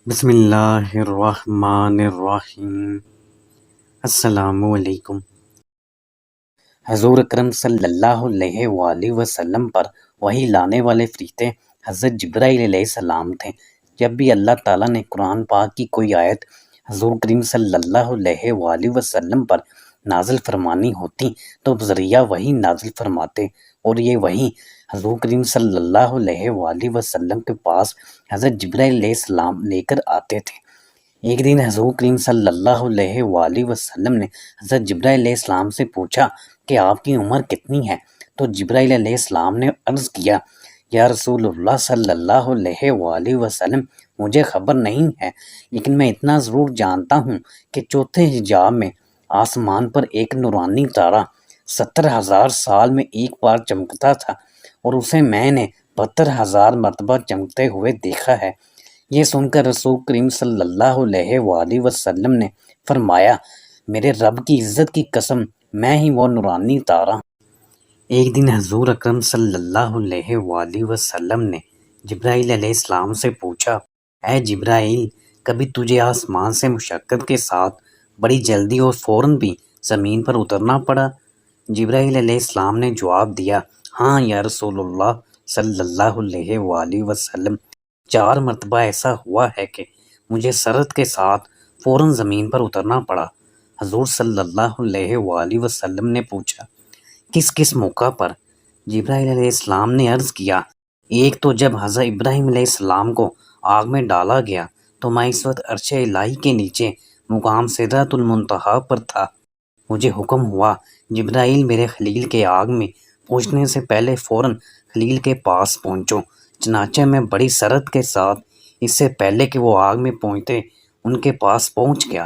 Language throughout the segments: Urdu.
بسم اللہ الرحمن الرحیم۔ السلام علیکم۔ حضور اکرم صلی اللہ علیہ وآلہ وسلم پر وحی لانے والے فرشتے حضرت جبرائیل علیہ السلام تھے۔ جب بھی اللہ تعالیٰ نے قرآن پاک کی کوئی آیت حضور کریم صلی اللہ علیہ وآلہ وسلم پر نازل فرمانی ہوتی تو بذریعہ وحی نازل فرماتے، اور یہ وحی حضور کریم صلی اللہ علیہ وآلہ وسلم کے پاس حضرت جبرائیل علیہ السلام لے کر آتے تھے۔ ایک دن حضور کریم صلی اللہ علیہ وآلہ وسلم نے حضرت جبرائیل علیہ السلام سے پوچھا کہ آپ کی عمر کتنی ہے؟ تو جبرائیل علیہ السلام نے عرض کیا، یا رسول اللہ صلی اللہ علیہ وآلہ وسلم، مجھے خبر نہیں ہے، لیکن میں اتنا ضرور جانتا ہوں کہ چوتھے حجاب میں آسمان پر ایک نورانی تارا 70,000 سال میں ایک بار چمکتا تھا، اور اسے میں نے 72,000 مرتبہ چمکتے ہوئے دیکھا ہے۔ یہ سن کر رسول کریم صلی اللہ علیہ وآلہ وسلم نے فرمایا، میرے رب کی عزت کی قسم، میں ہی وہ نورانی تارا ہوں۔ ایک دن حضور اکرم صلی اللہ علیہ وآلہ وسلم نے جبرائیل علیہ السلام سے پوچھا، اے جبرائیل، کبھی تجھے آسمان سے مشقت کے ساتھ بڑی جلدی اور فوراً بھی زمین پر اترنا پڑا؟ جبرائیل علیہ السلام نے جواب دیا، ہاں یا رسول اللہ صلی اللہ علیہ وآلہ وسلم، 4 مرتبہ ایسا ہوا ہے کہ مجھے سرعت کے ساتھ فوراً زمین پر اترنا پڑا۔ حضور صلی اللہ علیہ وآلہ وسلم نے پوچھا، کس کس موقع پر؟ جبرائیل علیہ السلام نے عرض کیا، ایک تو جب حضرت ابراہیم علیہ السلام کو آگ میں ڈالا گیا تو میں اس وقت عرش الہی کے نیچے مقام سدرۃ المنتہا پر تھا۔ مجھے حکم ہوا، جبرائیل میرے خلیل کے آگ میں پہنچنے سے پہلے فوراً خلیل کے پاس پہنچو۔ چنانچہ میں بڑی سرعت کے ساتھ اس سے پہلے کہ وہ آگ میں پہنچتے ان کے پاس پہنچ گیا۔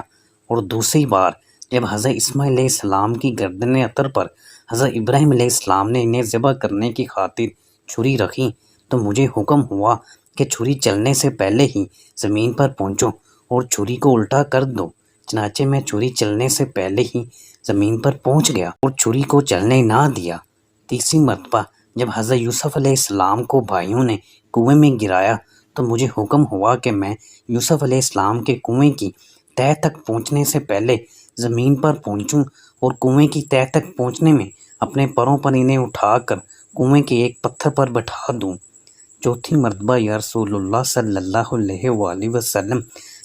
اور دوسری بار جب حضرت اسماعیل علیہ السلام کی گردن اطہر پر حضرت ابراہیم علیہ السلام نے انہیں ذبح کرنے کی خاطر چھری رکھی تو مجھے حکم ہوا کہ چھری چلنے سے پہلے ہی زمین پر پہنچو اور چھری کو الٹا کر دو۔ چنانچہ میں چھری چلنے سے پہلے ہی زمین پر پہنچ گیا اور چھری کو چلنے نہ دیا۔ تیسری مرتبہ جب حضرت یوسف علیہ السلام کو بھائیوں نے کنویں میں گرایا تو مجھے حکم ہوا کہ میں یوسف علیہ السلام کے کنویں کی تہہ تک پہنچنے سے پہلے زمین پر پہنچوں اور کنویں کی تہہ تک پہنچنے میں اپنے پروں پر انہیں اٹھا کر کنویں کے ایک پتھر پر بٹھا دوں۔ چوتھی مرتبہ یا رسول اللہ صلی اللہ علیہ وآلہ وسلم،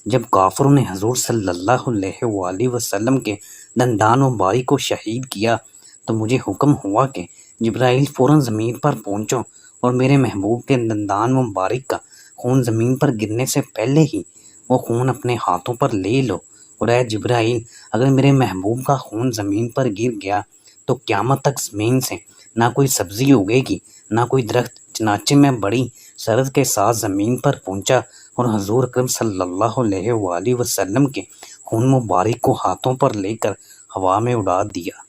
جب کافروں نے حضور صلی اللہ علیہ وآلہ وسلم کے دندان مبارک کو شہید کیا تو مجھے حکم ہوا کہ جبرائیل فوراً زمین پر پہنچو اور میرے محبوب کے دندان مبارک کا خون زمین پر گرنے سے پہلے ہی وہ خون اپنے ہاتھوں پر لے لو۔ اور اے جبرائیل، اگر میرے محبوب کا خون زمین پر گر گیا تو قیامت تک زمین سے نہ کوئی سبزی اگے گی نہ کوئی درخت۔ چنانچہ میں بڑی سرعت کے ساتھ زمین پر پہنچا اور حضور اکرم صلی اللہ علیہ وآلہ وسلم کے خون مبارک کو ہاتھوں پر لے کر ہوا میں اڑا دیا۔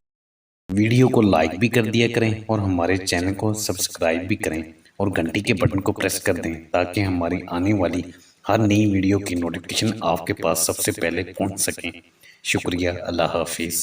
ویڈیو کو لائک بھی کر دیا کریں اور ہمارے چینل کو سبسکرائب بھی کریں اور گھنٹی کے بٹن کو پریس کر دیں تاکہ ہماری آنے والی ہر نئی ویڈیو کی نوٹیفیکیشن آپ کے پاس سب سے پہلے پہنچ سکیں۔ شکریہ، اللہ حافظ۔